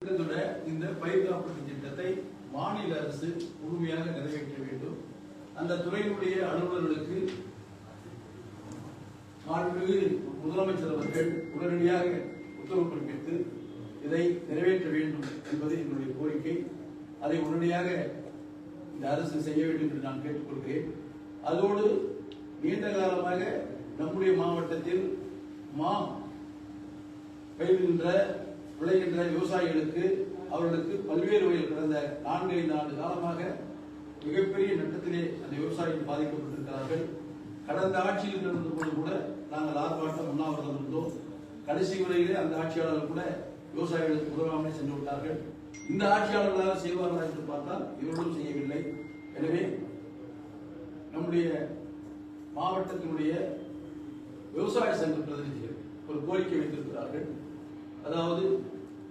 இந்த பயிர் காப்பீட்டு திட்டத்தை மாநில அரசு முழுமையாக நிறைவேற்ற வேண்டும். அந்த துறையினுடைய அலுவலர்களுக்கு மாண்புமிகு முதலமைச்சர் அவர்கள் உடனடியாக உத்தரவு பிறப்பித்து இதை நிறைவேற்ற வேண்டும் என்பது என்னுடைய கோரிக்கை. அதை உடனடியாக இந்த அரசு செய்ய வேண்டும் என்று நான் கேட்டுக்கொள்கிறேன். அதோடு நீண்ட காலமாக நம்முடைய மாவட்டத்தில் விளைகின்ற விவசாயிகளுக்கு அவர்களுக்கு பல்வேறு வகையில் கடந்த 4-5 ஆண்டு காலமாக மிகப்பெரிய நட்டத்திலே அந்த விவசாயிகள் பாதிக்கப்பட்டிருக்கிறார்கள். கடந்த ஆட்சியில் இருந்த போது கூட நாங்கள் ஆர்ப்பாட்டம் உண்ணாவிரதம் இருந்தோம். கடைசி வரையிலே அந்த ஆட்சியாளர்கள் கூட விவசாயிகளுக்கு உதவாமல் சென்று விட்டார்கள். இந்த ஆட்சியாளர்களாக செய்வார்களா என்று பார்த்தால் இவர்களும் செய்யவில்லை. எனவே நம்முடைய மாவட்டத்தினுடைய விவசாய சங்க பிரதிநிதிகள் ஒரு கோரிக்கை வைத்திருக்கிறார்கள். அதாவது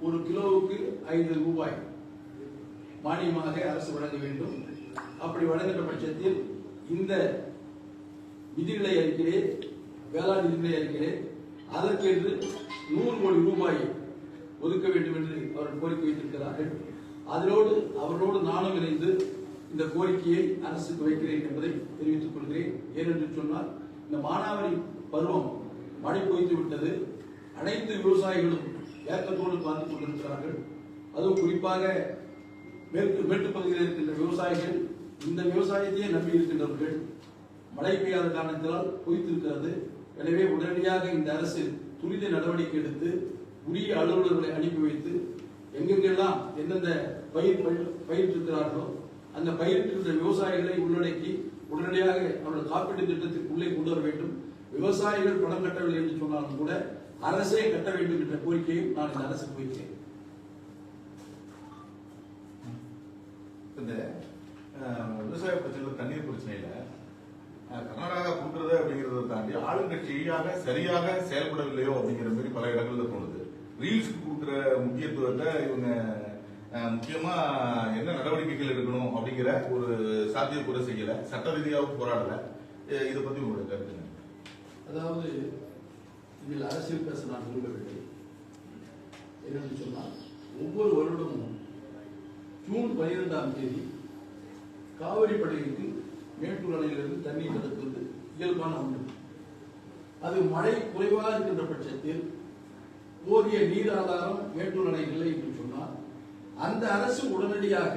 ஒரு கிலோவுக்கு 5 ரூபாய் மானியமாக அரசு வழங்க வேண்டும். அப்படி வழங்குகின்ற பட்சத்தில் இந்த நிதிநிலை அறிக்கையிலே வேளாண் நிதிநிலை அறிக்கையிலே அதற்கென்று 100 கோடி ரூபாய் ஒதுக்க வேண்டும் என்று அவர்கள் கோரிக்கை வைத்திருக்கிறார்கள். அவர்களோடு நானும் இணைந்து இந்த கோரிக்கையை அரசுக்கு வைக்கிறேன் என்பதை தெரிவித்துக் கொள்கிறேன். ஏனென்று சொன்னால் இந்த மானாவாரி பருவம் மழை பொய்த்து விட்டது. அனைத்து விவசாயிகளும் ஏக்கத்தோடு பார்த்துக் கொண்டிருக்கிறார்கள். அதுவும் குறிப்பாக மேற்கு பகுதியில் இருக்கின்ற விவசாயிகள் இந்த விவசாயத்தையே நம்பி இருக்கின்றவர்கள். மழை பெய்யாத காரணத்தினால் பொய்த்திருக்கிறது. எனவே உடனடியாக இந்த அரசு துரித நடவடிக்கை எடுத்து உரிய அலுவலர்களை அனுப்பி வைத்து எங்கெங்கெல்லாம் எந்தெந்த பயிரிட்டிருக்கிறார்களோ அந்த பயிரிட்டிருந்த விவசாயிகளை உள்ளடக்கி உடனடியாக அவர்கள் காப்பீட்டு திட்டத்திற்கு உள்ளே கொண்டு வர வேண்டும். விவசாயிகள் பணம் கட்டவில்லை என்று சொன்னாலும் கூட அரசே கட்ட வேண்டும் என்ற கோரிக்கையும் நான் இந்த அரசுக்கு வைக்கிறேன். இந்த விவசாய பிரச்சனைகள் தண்ணீர் பிரச்சனையில கர்நாடகா கொடுக்கறது அப்படிங்கறத தாண்டி ஆளுங்கட்சியாக சரியாக செயல்படவில்லையோ அப்படிங்கிற மாதிரி பல இடங்கள்ல தோணுது. ரீல்ஸ்க்கு கொடுக்கிற முக்கியத்துவத்தை இவங்க முக்கியமா என்ன நடவடிக்கைகள் எடுக்கணும் அப்படிங்கிற ஒரு சாத்தியக்கூட செய்யல, சட்ட ரீதியாக போராடல. இதை பத்தி உங்களுடைய கருத்து? அதாவது இதில் அரசியல் பேச நான் விரும்பவில்லை. என்னென்னு சொன்னால் ஒவ்வொரு வருடமும் ஜூன் 12ஆம் தேதி காவிரி படுகைக்கு மேட்டூர் அணையிலிருந்து தண்ணீர் திறக்கிறது இயல்பான ஒன்று. அது மழை குறைவாக இருக்கின்ற பட்சத்தில் போதிய நீர் ஆதாரம் மேட்டூர் அணை இல்லை என்று சொன்னால் அந்த அரசு உடனடியாக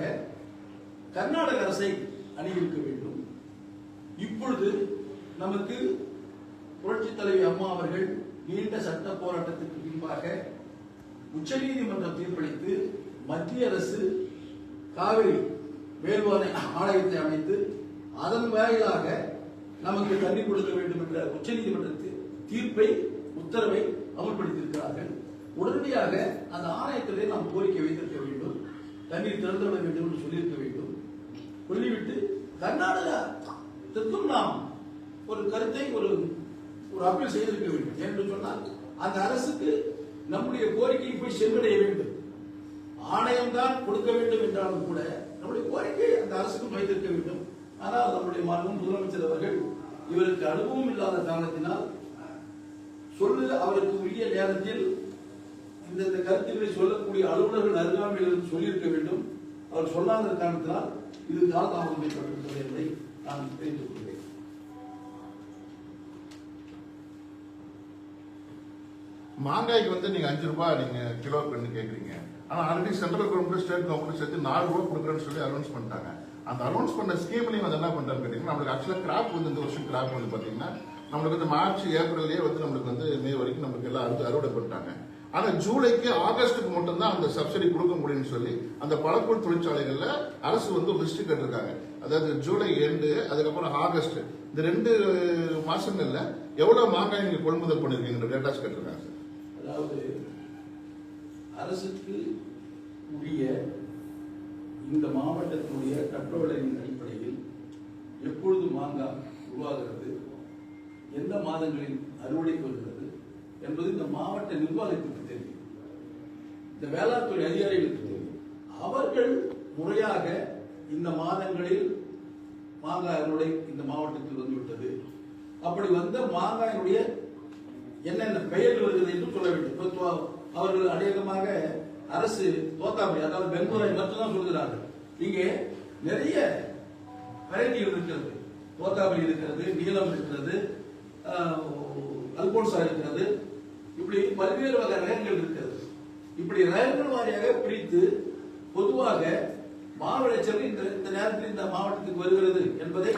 கர்நாடக அரசை அணுகியிருக்க வேண்டும். இப்பொழுது நமக்கு புரட்சி தலைவி அம்மா அவர்கள் நீண்ட சட்ட போராட்டத்திற்கு பின்பாக உச்சநீதிமன்றம் தீர்ப்பளித்து மத்திய அரசு காவிரி மேல்வானை ஆணையத்தை அமைத்து அதன் வாயிலாக நமக்கு தண்ணீர் கொடுக்க வேண்டும் என்ற உச்சநீதிமன்ற தீர்ப்பை உத்தரவை அமல்படுத்தியிருக்கிறார்கள். உடனடியாக அந்த ஆணையத்திலே நாம் கோரிக்கை வைத்திருக்க வேண்டும், தண்ணீர் திறந்துவிட வேண்டும் என்று சொல்லியிருக்க வேண்டும். சொல்லிவிட்டு கர்நாடகத்திற்கும் நாம் ஒரு கருத்தை ஒரு அப்பீல் செய்திருக்க வேண்டும். என்று சொன்னால் அந்த அரசுக்கு நம்முடைய கோரிக்கை போய் சென்றடைய வேண்டும். ஆணையம் தான் கொடுக்க வேண்டும் என்றாலும் கூட நம்முடைய கோரிக்கை அந்த அரசுக்கு வைத்திருக்க வேண்டும். ஆனால் நம்முடைய முதலமைச்சர் அவர்கள் இவருக்கு அனுபவம் இல்லாத காரணத்தினால் அவருக்கு உரிய நேரத்தில் இந்த கருத்துக்களை சொல்லக்கூடிய அலுவலர்கள் அருகாமையில் இருந்து சொல்லியிருக்க வேண்டும். அவர் சொல்லாத காரணத்தினால் இது காலதாமதம் ஏற்பட்டிருக்கிறது என்பதை நான் தெரிவித்துக் கொள்கிறேன். மாங்காய்க்கு நீங்க 5 ரூபாய் நீங்க கிலோ பண்ணி கேக்குறீங்க. ஆனா already central government state government சேர்த்து 4 ரூபாய் கொடுக்குறேன்னு சொல்லி அனௌன்ஸ் பண்ணிட்டாங்க. அந்த அனௌன்ஸ் பண்ண ஸ்கீம்லையும் வந்து என்ன பண்றாங்க கேட்டீங்கன்னா, நம்மளுக்கு ஆக்சுவலா கிராப் வந்து இந்த வருஷம் கிராப் வந்து பாத்தீங்கன்னா நம்மளுக்கு வந்து மார்ச் ஏப்ரல்லேயே வந்து நம்மளுக்கு வந்து மே வரைக்கும் நமக்கு எல்லாம் அறுவடை பண்ணிட்டாங்க. ஆனா ஜூலைக்கு ஆகஸ்டுக்கு மட்டும்தான் அந்த சப்சிடி கொடுக்க முடியும்னு சொல்லி அந்த பழக்கூழ் தொழிற்சாலைகள்ல அரசு வந்து லிஸ்ட் கேட்டிருக்காங்க. அதாவது ஜூலை எண்டு அதுக்கப்புறம் ஆகஸ்ட் இந்த 2 மாசங்கள்ல எவ்வளவு மாங்காய் நீங்க கொள்முதல் பண்ணிருக்கீங்க டேட்டாஸ் கேட்டிருக்காங்க. அதாவது அரசுக்கு உரிய இந்த மாவட்டத்தினுடைய கட்டளையின் அடிப்படையில் எப்பொழுது மாங்காய் உருவாகிறது, எந்த மாதங்களில் அறுவடைக்கு வருகிறது என்பது இந்த மாவட்ட நிர்வாகத்திற்கு தெரியும், இந்த வேளாண்துறை அதிகாரிகளுக்கு தெரியும். அவர்கள் முறையாக இந்த மாதங்களில் மாங்காய் அறுவடை இந்த மாவட்டத்தில் வந்துவிட்டது, அப்படி வந்த மாங்காயினுடைய என்னென்ன பெயர் வருகிறது என்று சொல்ல வேண்டும். அவர்கள் அநேகமாக அரசு தோத்தாபுரி அதாவது பெங்களூரை மட்டும்தான் சொல்கிறார்கள். இங்கே நிறைய வெரைட்டிகள் இருக்கிறது. தோத்தாபுரி இருக்கிறது, நீலம் இருக்கிறது, அல்போன்சா இருக்கிறது, இப்படி பல்வேறு வகை ரகங்கள் இருக்கிறது. இப்படி ரகங்கள் வாரியாக பிரித்து பொதுவாக மா விளைச்சல் இந்த நேரத்தில் இந்த மாவட்டத்துக்கு வருகிறது என்பதை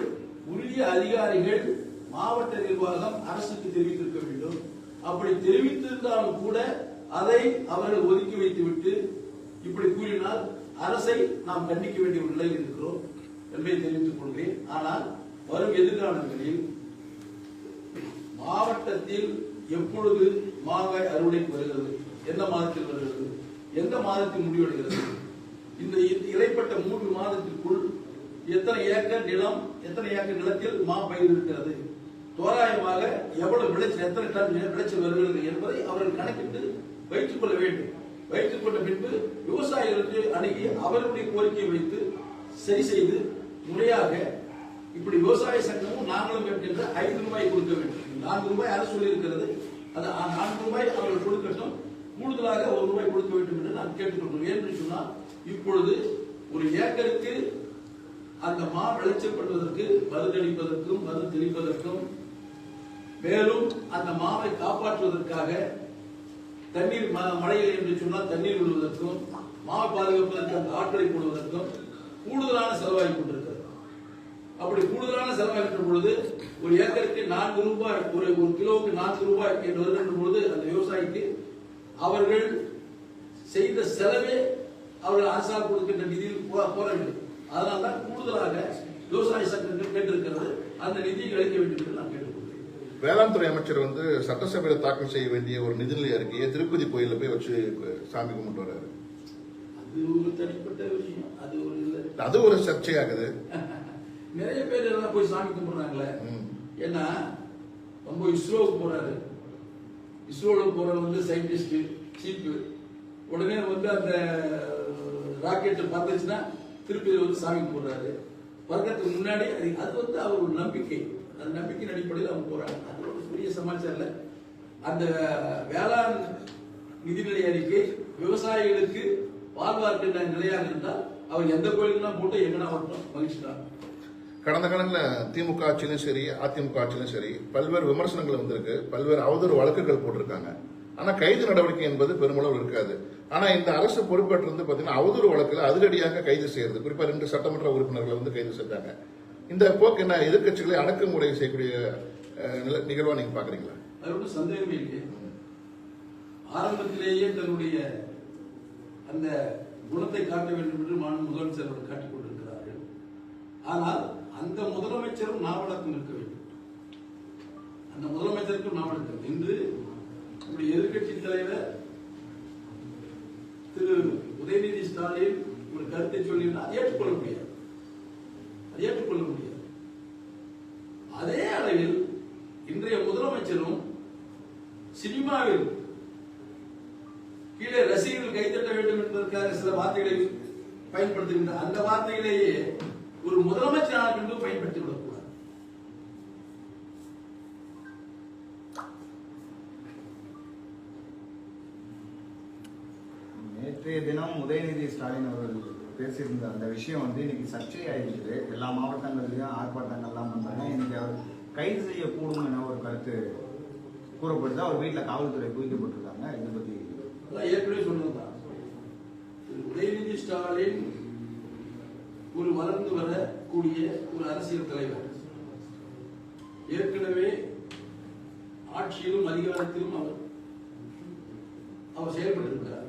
உரிய அதிகாரிகள் மாவட்ட நிர்வாகம் அரசுக்கு தெரிவித்திருக்க வேண்டும். அப்படி தெரிவித்திருந்தாலும் கூட அதை அவர்கள் ஒதுக்கி வைத்துவிட்டு இப்படி கூறினால் அரசை நாம் கண்டிக்க வேண்டிய ஒரு நிலையில் இருக்கிறோம் என்பதை தெரிவித்துக் கொள்கிறேன். ஆனால் வரும் எதிர்காலங்களில் மாவட்டத்தில் எப்பொழுது மாங்காய் அறுவடைக்கு வருகிறது, எந்த மாதத்தில் வருகிறது, எந்த மாதத்தில் முடிவடைகிறது, இந்த இடைப்பட்ட 3 மாதத்திற்குள் எத்தனை ஏக்கர் நிலம், எத்தனை ஏக்கர் நிலத்தில் மா பயிர் இருக்கிறது, தோராயமாக எவ்வளவு விளைச்சல், எத்தனை டன் விளைச்சல் வருகிறது என்பதை அவர்கள் கணக்கிட்டு வைத்துக் கொள்ள வேண்டும். வைத்துக் கொண்ட பின்பு விவசாயிகளுக்கு அணுகி அவர்களுடைய கோரிக்கையை வைத்து சரி செய்து முறையாக இப்படி விவசாய சங்கமும் நாங்களும் என்கின்ற 5 ரூபாய் கொடுக்க வேண்டும். 4 ரூபாய் அரசு சொல்லி இருக்கிறது, அந்த 4 ரூபாய் அவர்கள் கொடுக்கட்டும், கூடுதலாக 1 ரூபாய் கொடுக்க வேண்டும் என்று நான் கேட்டுக்கொள்கிறேன். என்று சொன்னால் இப்பொழுது ஒரு ஏக்கருக்கு அந்த மா விளைச்சல் பண்ணுவதற்கு மருந்தடிப்பதற்கும் மருந்து தெளிப்பதற்கும் மேலும் அந்த மாவை காப்பாற்றுவதற்காக தண்ணீர் மழையில் என்று சொன்னால் தண்ணீர் விடுவதற்கும் மாவை பாதுகாப்பதற்கு அந்த ஆட்களை போடுவதற்கும் கூடுதலான செலவாகி கொண்டிருக்கிறது. அப்படி கூடுதலான செலவாகின்ற பொழுது ஒரு ஏக்கருக்கு 4 ரூபாய், ஒரு கிலோவுக்கு 4 ரூபாய் என்று வருகின்ற பொழுது அந்த விவசாயிக்கு அவர்கள் செய்த செலவே அவர்கள் அரசால் கொடுக்கின்ற நிதியில் போறவில்லை. அதனால்தான் கூடுதலாக விவசாய சங்கங்கள் கேட்டிருக்கிறது, அந்த நிதியை அளிக்க வேண்டும் என்று நான் கேட்டுக்கொள்கிறேன். வேளாண் துறை அமைச்சர் வந்து சட்டசபையில் தாக்கல் செய்ய வேண்டிய ஒரு நிதிநிலை அறிக்கையை திருப்பதி கோயில போய் வச்சு சாமி கும்பிட்டு வர்றாரு. அது ஒரு தனிப்பட்ட விஷயம், அது ஒரு சர்ச்சையாகுது. நிறைய பேர் எல்லாம் போய் சாமி கும்பிடுறாங்களே. ஏன்னா ரொம்ப இஸ்ரோவுக்கு போறாரு, இஸ்ரோவுக்கு போறது வந்து சயின்டிஸ்ட் சீப்பு, உடனே வந்து அந்த ராக்கெட் பறந்துச்சுன்னா திருப்பதி வந்து சாமி கும்பிடுறாரு. பறக்கிறதுக்கு முன்னாடி அது வந்து அவர் ஒரு நம்பிக்கை, அந்த நம்பிக்கையின் அடிப்படையில் அவங்க போறாங்க. அது ஒரு பெரிய சமாச்சாரம் இல்லை. அந்த வேளாண் நிதிநிலை அறிக்கை விவசாயிகளுக்கு வாழ்வார்க்கின்ற நிலையாக இருந்தால் அவர் எந்த கோயிலுக்குலாம் போட்டு எங்கன்னா வரட்டும், மகிழ்ச்சி தான். கடந்த காலங்களில் திமுக ஆட்சியிலும் சரி அதிமுக ஆட்சியிலும் சரி பல்வேறு விமர்சனங்கள் வந்திருக்கு, பல்வேறு அவதூறு வழக்குகள் போட்டிருக்காங்க. ஆனா கைது நடவடிக்கை என்பது பெருமளவு இருக்காது. ஆனா இந்த அரசு பொறுப்பேற்றிருந்து பாத்தீங்கன்னா அவதூறு வழக்குல அதிரடியாக கைது செய்யறது, குறிப்பா 2 சட்டமன்ற உறுப்பினர்களை வந்து கைது செஞ்சாங்க. இந்த போக்கு என்ன எதிர்கட்சிகளை அடக்குமுறை செய்யக்கூடிய நிகழ்வா நீங்க பாக்குறீங்களா? அது ஒன்றும் சந்தேகமே இல்லை. ஆரம்பத்திலேயே தன்னுடைய அந்த குணத்தை காட்ட வேண்டும் என்று முதலமைச்சர் அவர்கள் காட்டிக் கொண்டிருக்கிறார்கள். ஆனால் அந்த முதலமைச்சரும் நாவடக்கம் இருக்க வேண்டும். அந்த முதலமைச்சருக்கும் நாவடக்கம். இன்று எதிர்கட்சி தலைவர் திரு உதயநிதி ஸ்டாலின் ஒரு கருத்தை சொல்லினா ஏற்றுக்கொள்ள முடியாது, ஏற்றுக்கொள்ள முடியாது. அதே அளவில் இன்றைய முதலமைச்சரும் சினிமாவில் கீழே ரசிகர்கள் கைத்தட்ட வேண்டும் என்பதற்காக சில வார்த்தைகளை பயன்படுத்துகின்ற அந்த வார்த்தைகளையே ஒரு முதலமைச்சராக என்று பயன்படுத்தி விடக்கூடாது. நேற்றைய தினம் உதயநிதி ஸ்டாலின் அவர்கள் பேசியிருந்த அந்த விஷயம் வந்து இன்னைக்கு சர்ச்சையாயிருக்குது. எல்லா மாவட்டங்கள்லயும் ஆர்ப்பாட்டங்கள்லாம் பண்றாங்க. இன்னைக்கு அவர் கைது செய்யக்கூடும் என ஒரு கருத்து கூறப்படுது. அவர் வீட்டில் காவல்துறை குவிக்கப்பட்டிருக்காங்க. இதை பத்தி ஏற்கனவே சொன்னதுதான். உதயநிதி ஸ்டாலின் ஒரு வளர்ந்து வரக்கூடிய ஒரு அரசியல் தலைவர். ஏற்கனவே ஆட்சியிலும் அதிகாரத்திலும் அவர் செயல்பட்டிருக்கிறார்.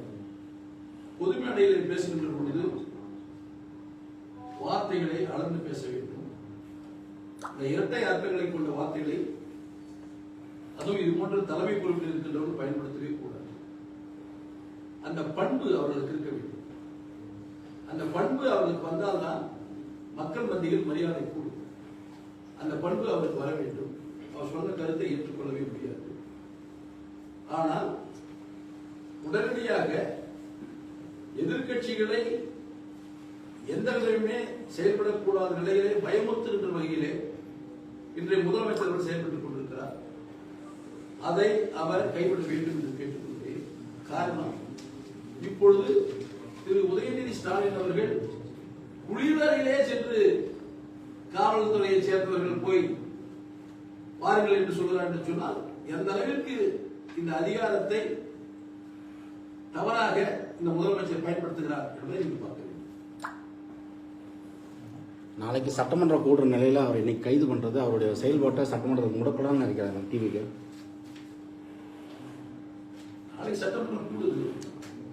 பொது மேடையில் பேசுகின்ற பொழுது வார்த்தைகளை அளந்து பேச வேண்டும். இந்த இரட்டை அர்த்தங்களை கொண்ட வார்த்தைகளை அதுவும் இது போன்ற தலைமை பொறுப்பில் இருக்கின்றவர்கள் பயன்படுத்தவே கூடாது. அந்த பண்பு அவர்களுக்கு இருக்க வேண்டும். அந்த பண்பு அவர்களுக்கு வந்தால்தான் மக்கள் மத்தியில் மரியாதை கூடும். அந்த பண்பு அவருக்கு வர வேண்டும். அவர் சொன்ன கருத்தை ஏற்றுக்கொள்ளவே முடியாது. ஆனால் உடனடியாக எதிர்கட்சிகளை எந்த விதமே செயல்படக்கூடாத நிலையிலே பயமுறுத்துகின்ற வகையிலே இன்றைய முதலமைச்சர்கள் செயல்பட்டுக் கொண்டிருக்கிறார். அதை அவர் கைவிட வேண்டும் என்று கேட்டுக்கொள்கிறேன். காரணம், இப்பொழுது திரு உதயநிதி ஸ்டாலின் அவர்கள் குளிரறையிலே சென்று காவல்துறையை சேர்ந்தவர்கள் போய் பாருங்கள் என்று சொல்கிறார் என்று சொன்னால் எந்த அளவிற்கு இந்த அதிகாரத்தை தவறாக இந்த முதலமைச்சர் பயன்படுத்துகிறார் என்பதை நீங்கள் பார்க்க வேண்டும். நாளைக்கு சட்டமன்றம் கூடுற நிலையில அவர் இன்னைக்கு கைது பண்றது அவருடைய செயல்பாட்டை சட்டமன்றத்தில் முடக்கலாம்னு நினைக்கிறாங்க டிவிக்கு. நாளைக்கு சட்டமன்றம் கூடுது,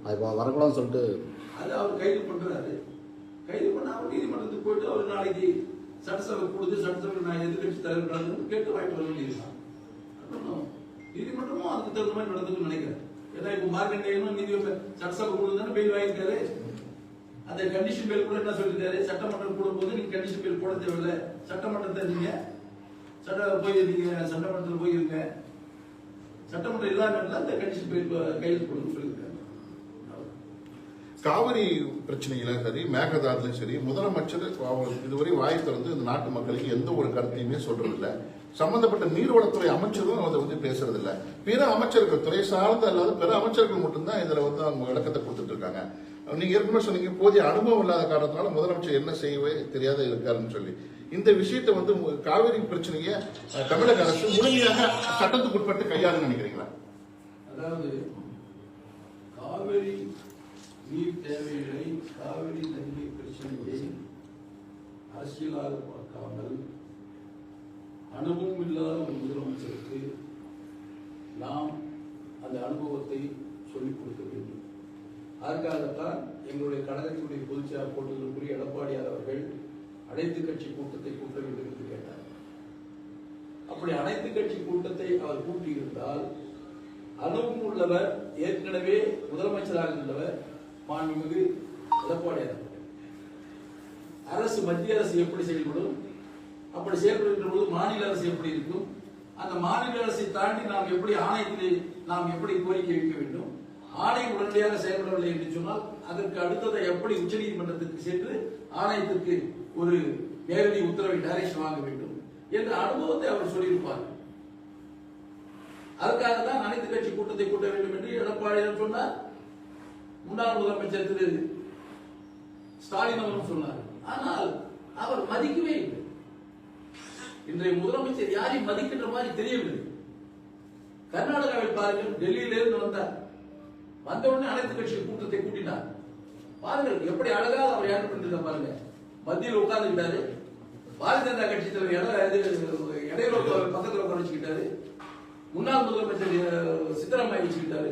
அது வரக்கூடாதுன்னு சொல்லிட்டு அது அவர் கைது பண்றாரு. கைது பண்ண அவர் நீதிமன்றத்துக்கு போயிட்டு அவர் நாளைக்கு சட்டசபை கூடுது, சட்டசபை நான் எதிர்கட்சி தலைவர் கேட்டு வாங்கிட்டு வர வேண்டியதுதான். நீதிமன்றமும் அதுக்கு தகுந்த மாதிரி நடந்துன்னு நினைக்கிறேன். ஏன்னா இப்ப மார்க்கண்டேயனும் நீதி சட்டசபை கூடுதுன்னு பெயில் வாங்கியிருக்காரு. அந்த கண்டிஷன் பெயில் கூட என்ன சொல்லியிருக்காரு, சட்டமன்றம் கூடும் போது நீங்க கண்டிஷன் பெயில் போட தேவையில்லை, சட்டமன்றத்தை நீங்க சட்டமன்றத்தில் போயிருங்க, சட்டமன்றம் இல்லாம அந்த கண்டிஷன் பெயில் கையில் போடுன்னு சொல்லியிருக்காரு. காவிரி பிரச்சனையில சரி, மேகதாதுலயும் சரி, முதலமைச்சர் இதுவரை வாய் திறந்து இந்த நாட்டு மக்களுக்கு எந்த ஒரு கருத்தையுமே சொல்றதில்லை. சம்பந்தப்பட்ட நீர்வளத்துறை அமைச்சரும் அதை வந்து பேசுறதில்லை. பிற அமைச்சர்கள், துறை சார்ந்த அல்லாத பிற அமைச்சர்கள் மட்டும்தான் இதுல வந்து அவங்க விளக்கத்தை கொடுத்துட்டு இருக்காங்க. நீங்க ஏற்கனவே சொன்னீங்க போதிய அனுபவம் இல்லாத காரணத்தினால முதலமைச்சர் என்ன செய்யவே தெரியாத இருக்காருன்னு சொல்லி. இந்த விஷயத்தை வந்து காவிரி பிரச்சனையை தமிழக அரசு முழுமையாக சட்டத்துக்கு உட்பட்டு கையாளுன்னு நினைக்கிறீங்களா? அதாவது காவிரி நீர் தேவைகளை, காவிரி தண்ணீர் பிரச்சனையை அரசியலாக பார்க்காமல் அனுபவம் இல்லாத ஒரு முதலமைச்சருக்கு நாம் அந்த அனுபவத்தை சொல்லிக் கொடுக்க வேண்டும். அதற்காகத்தான் எங்களுடைய கழகத்தினுடைய பொதுச்செயலாளர் போட்டுதலுக்குரிய எடப்பாடியார் அவர்கள் அனைத்து கட்சி கூட்டத்தை கூட்ட வேண்டும் என்று கேட்டார். அப்படி அனைத்து கட்சி கூட்டத்தை அவர் கூட்டியிருந்தால் அனுபவம் உள்ளவர், ஏற்கனவே முதலமைச்சராக இருந்தவர் மாண்புமிகு எடப்பாடியார் அவர்கள், அரசு மத்திய அரசு எப்படி செயல்படும், அப்படி செயல்படுகின்ற போது மாநில அரசு எப்படி இருக்கும், அந்த மாநில அரசை தாண்டி நாம் எப்படி ஆணையத்தில் நாம் எப்படி கோரிக்கை வைக்க வேண்டும், ஆணையம் உடனடியாக செயல்படவில்லை என்று சொன்னால் அதற்கு அடுத்ததை எப்படி உச்சநீதிமன்றத்திற்கு சென்று ஆணையத்திற்கு ஒரு நேரடி உத்தரவை டைரக்ஷன் வாங்க வேண்டும் என்ற அனுபவத்தை அவர் சொல்லியிருப்பார். அதற்காக தான் அனைத்து கட்சி கூட்டத்தை கூட்ட வேண்டும் என்று எடப்பாடியார் சொன்னார். முன்னாள் முதலமைச்சர் திரு ஸ்டாலின் அவரும் சொன்னார். ஆனால் அவர் மதிக்கவே இல்லை. இன்றைய முதலமைச்சர் யாரையும் மதிக்கின்ற மாதிரி தெரியவில்லை. கர்நாடகாவில் பாருங்கள், டெல்லியிலிருந்து வந்தார், வந்தவுடனே அனைத்து கட்சி கூட்டத்தை கூட்டினார். பாருங்கள் எப்படி அழகாக அவர் ஏற்பாடு பண்ணிருக்க பாருங்க. மத்தியில் உட்கார்ந்துக்கிட்டாரு, பாரதிய ஜனதா கட்சி தலைவர் இடையில பக்கத்தில் உட்கார வச்சுக்கிட்டாரு, முன்னாள் முதலமைச்சர் சித்தராமையா வச்சுக்கிட்டாரு,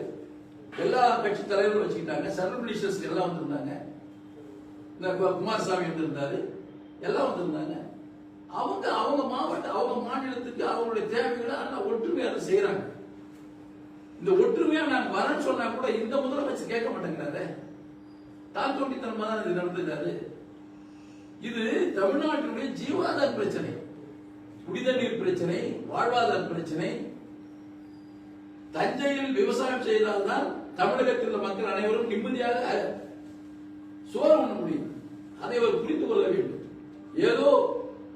எல்லா கட்சி தலைவரும் வச்சுக்கிட்டாங்க, சென்ட்ரல் மினிஸ்டர்ஸ் எல்லாம் வந்திருந்தாங்க, இந்த குமாரசாமி வந்திருந்தாரு, எல்லாம் வந்திருந்தாங்க. அவங்க மாவட்டம், அவங்க மாநிலத்துக்கு அவங்களுடைய தேவைகளை ஆனா ஒற்றுமையா அதை செய்யறாங்க. இந்த ஒற்றுமையா நாங்க வரேன்னு சொன்னா கூட இந்த முதலமைச்சர் கேட்க மாட்டேங்கிறாரு. தான் தோண்டித்தனமா தான் இது நடந்துட்டாரு. இது தமிழ்நாட்டினுடைய ஜீவாதார பிரச்சனை, குடிதண்ணீர் பிரச்சனை, வாழ்வாதார பிரச்சனை. தஞ்சையில் விவசாயம் செய்தால்தான் தமிழகத்தில் உள்ள மக்கள் அனைவரும் நிம்மதியாக சோறு உண்ண முடியும். அதை அவர் புரிந்து கொள்ள வேண்டும். ஏதோ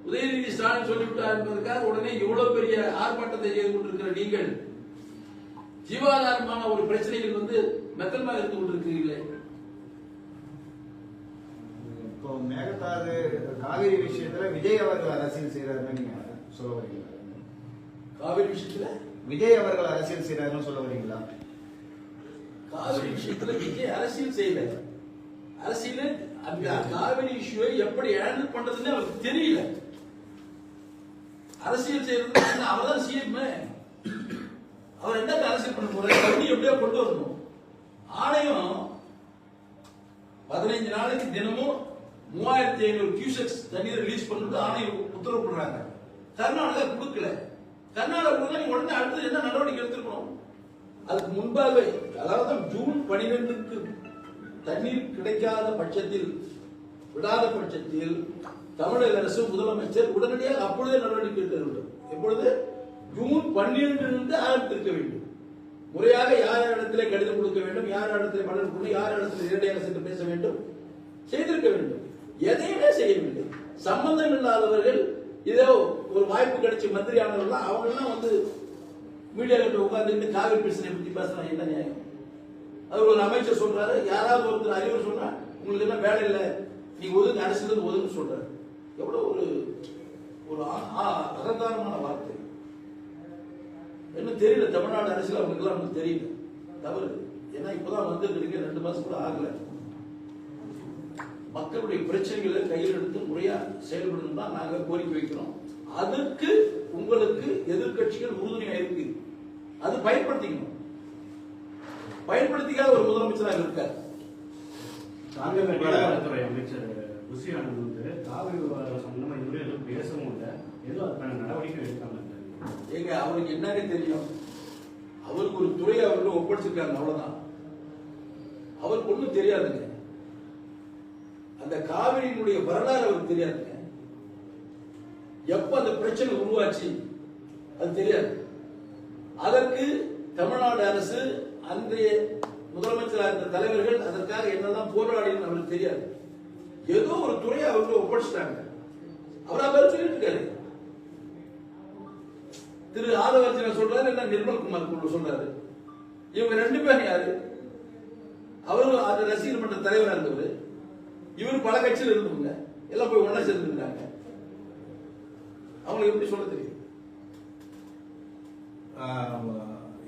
உதயநிதி ஸ்டாலின் சொல்லிவிட்டார் என்பதற்காக உடனே இவ்வளவு பெரிய ஆர்ப்பாட்டத்தை செய்து கொண்டிருக்கிற நீங்கள் ஜீவாதாரமான ஒரு பிரச்சனையில் வந்து மெத்தனமாக இருந்து கொண்டிருக்கிறீர்களே. இப்போ மேகதாது காவிரி விஷயத்துல விஜய் அவர்கள் அரசியல் செய்யறாருன்னு நீங்க சொல்ல வரீங்களா? காவிரி விஷயத்துல விஜய் அவர்கள் அரசியல் செய்யறாருன்னு சொல்ல வரீங்களா? காவிரி விஷயத்துல விஜய் அரசியல் செய்யல. அரசியல் அந்த காவிரி இஷ்யூவை எப்படி ஹேண்டில் பண்றதுன்னு அவருக்கு தெரியல. அரசியல் செய்யறது அவர் தான் சிஎம். அவர் என்ன அரசியல் பண்ண போறாரு, தண்ணி எப்படியோ கொண்டு வரணும். ஆணையம் 15 நாளைக்கு தினமும் 3500 கியூசெக்ஸ் தண்ணீர் ரிலீஸ் பண்ணிட்டு ஆணையம் உத்தரவு பண்றாங்க. கர்நாடகா கொடுக்கல. கர்நாடகா உடனே அடுத்து என்ன நடவடிக்கை எடுத்துக்கணும்? அதுக்கு முன்பாக, அதாவது ஜூன் 12க்கு தண்ணீர் கிடைக்காத பட்சத்தில், விடாத பட்சத்தில் தமிழக அரசு முதலமைச்சர் உடனடியாக அப்பொழுதே நடவடிக்கை எடுக்க வேண்டும். எப்பொழுது? ஜூன் 12 ஆரம்பித்திருக்க வேண்டும். முறையாக யார் இடத்திலே கடிதம் கொடுக்க வேண்டும், யார் இடத்திலே மலர் கொடுக்க, யார் இடத்திலே நேரடியாக சென்று பேச வேண்டும், செய்திருக்க வேண்டும். எதையுமே செய்யவில்லை. சம்பந்தம் இல்லாதவர்கள், இதோ ஒரு வாய்ப்பு கிடைச்ச மந்திரி ஆனவர்கள் அவங்கெல்லாம் வந்து மீடியா கிட்ட உட்கார்ந்து காவிரி பிரச்சனை பத்தி பேசுறாங்க. என்ன நியாயம்? அது ஒரு அமைச்சர் சொல்றாரு, யாராவது ஒருத்தர் அறிவுரை சொன்னா உங்களுக்கு என்ன வேலை இல்லை, நீங்க ஒதுங்க, அரசியல் ஒதுங்க சொல்றாரு. எவ்வளவு ஒரு ஒரு அகங்காரமான வார்த்தை. என்ன தெரியல, தமிழ்நாடு அரசியல் அவங்களுக்கு எல்லாம் நமக்கு தெரியல. தவறு. ஏன்னா இப்பதான் வந்துருக்கீங்க, 2 மாசம் கூட ஆகல. மக்களுடைய பிரச்சனைகளை கையில் எடுத்து முறையா செயல்படணும் தான் நாங்க கோரிக்கை வைக்கிறோம். அதுக்கு உங்களுக்கு எதிர்கட்சிகள் உறுதுணையா இருக்கு. அது பயன்படுத்திக்கணும். பயன்படுத்திக்காத ஒரு முதலமைச்சராக இருக்கார். நீர்வளத்துறை அமைச்சர் புஷி ஆனந்த் வந்து காவிரி விவகாரம் சம்பந்தமா இதுவரை எதுவும் பேசவும் இல்லை, எதுவும் அதுக்கான நடவடிக்கை எடுக்காம இருக்காங்க. ஏங்க அவருக்கு என்னங்க தெரியும்? அவருக்கு ஒரு துறையை அவர்கள் ஒப்படைச்சிருக்காங்க, அவ்வளவுதான். அவருக்கு ஒண்ணும் தெரியாதுங்க. அந்த காவிரியினுடைய வரலாறு அவருக்கு தெரியாதுங்க. எப்ப அந்த பிரச்சனை உருவாச்சு அது தெரியாது. அதற்கு தமிழ்நாடு அரசு, அன்றைய முதலமைச்சராக இருந்த தலைவர்கள் அதற்காக என்னதான் போராடின்னு அவருக்கு தெரியாது. ஏதோ ஒரு துறையை அவருக்கு ஒப்படைச்சிட்டாங்க. அவர் அவர் சொல்லிட்டு இருக்காரு. திரு ஆதவர்ஜன சொல்றாரு, என்ன நிர்மல்குமார் சொல்றாரு. இவங்க 2 பேரும் யாரு? அவரு அந்த ரசிகர் மன்ற தலைவராக இருந்தவர், இவர் பல கட்சியில் இருந்தவங்க, எல்லாம் போய் ஒன்னா சேர்ந்துருக்காங்க. அவங்களுக்கு எப்படி சொல்ல தெரியும்?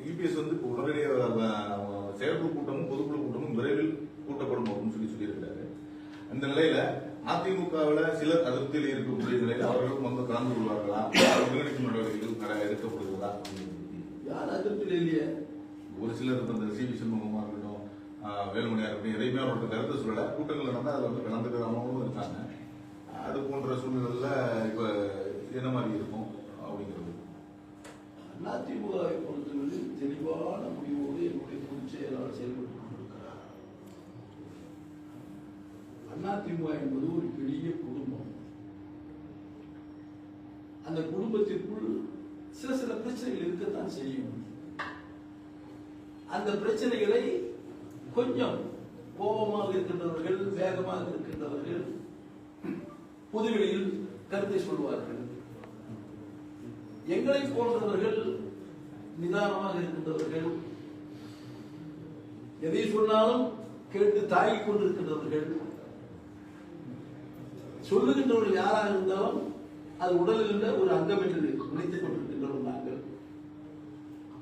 இபிஎஸ் வந்து இப்போ உடனடியாக செயற்குழு கூட்டமும் பொதுக்குழு கூட்டமும் விரைவில் கூட்டப்படும் அப்படின்னு சொல்லியிருக்கிறாரு. இந்த நிலையில அதிமுகவில் சிலர் அதிருப்தியில் இருக்கக்கூடிய நிலையில் அவர்களும் வந்து கலந்து கொள்வார்களா, ஒருங்கிணைக்கும் நடவடிக்கைகள் எடுக்கப்படுகிறதா? யார் அதிருப்தியில் இல்லையே? ஒரு சிலர் இந்த சிவி சண்முகமா இருக்கட்டும், வேலுமணியா இருக்கட்டும், எதையுமே அவரோட கருத்தை சொல்லல. கூட்டங்கள் நடந்தால் அதில் வந்து கலந்துக்கிறவங்களும் இருக்காங்க. அது போன்ற சூழ்நிலையில இப்ப என்ன மாதிரி இருக்கும் அப்படிங்கிறது அதிமுகவை பொறுத்தவரை தெளிவான முடிவோடு என்னுடைய பொதுச் செயலாளர் செயல்பட்டுக் கொண்டிருக்கிறார். அதிமுக என்பது ஒரு பெரிய குடும்பம். அந்த குடும்பத்திற்குள் சில பிரச்சனைகள் இருக்கத்தான் செய்யும். அந்த பிரச்சனைகளை கொஞ்சம் கோபமாக இருக்கின்றவர்கள், வேகமாக இருக்கின்றவர்கள் பொதுவெளியில் கருத்தை சொல்வார்கள். எங்களை போன்றவர்கள் நிதானமாக இருக்கின்றவர்கள், எதை சொன்னாலும் கேட்டு தாங்கிக் கொண்டிருக்கின்றவர்கள், சொல்லுகின்றவர்கள் யாராக இருந்தாலும் அது உடலில் உள்ள ஒரு அங்கம் என்று நினைத்துக் கொண்டிருக்கின்றவர்கள் நாங்கள்.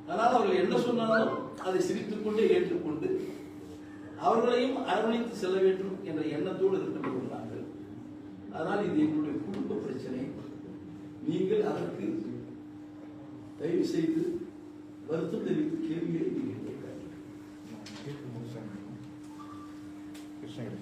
ஆனால் அவர்கள் என்ன சொன்னாலும் அதை சிரித்துக் கொண்டே ஏற்றுக்கொண்டு அவர்களையும் அரவணைத்து செல்ல வேண்டும் என்ற எண்ணத்தோடு இருக்கின்றவர்கள் நாங்கள். அதனால் இது எங்களுடைய குடும்ப பிரச்சனை. நீங்கள் அதற்கு தயவு செய்து வருத்தம் தெரிவித்து கேள்வியை நீங்கள் கிருஷ்ணகிரி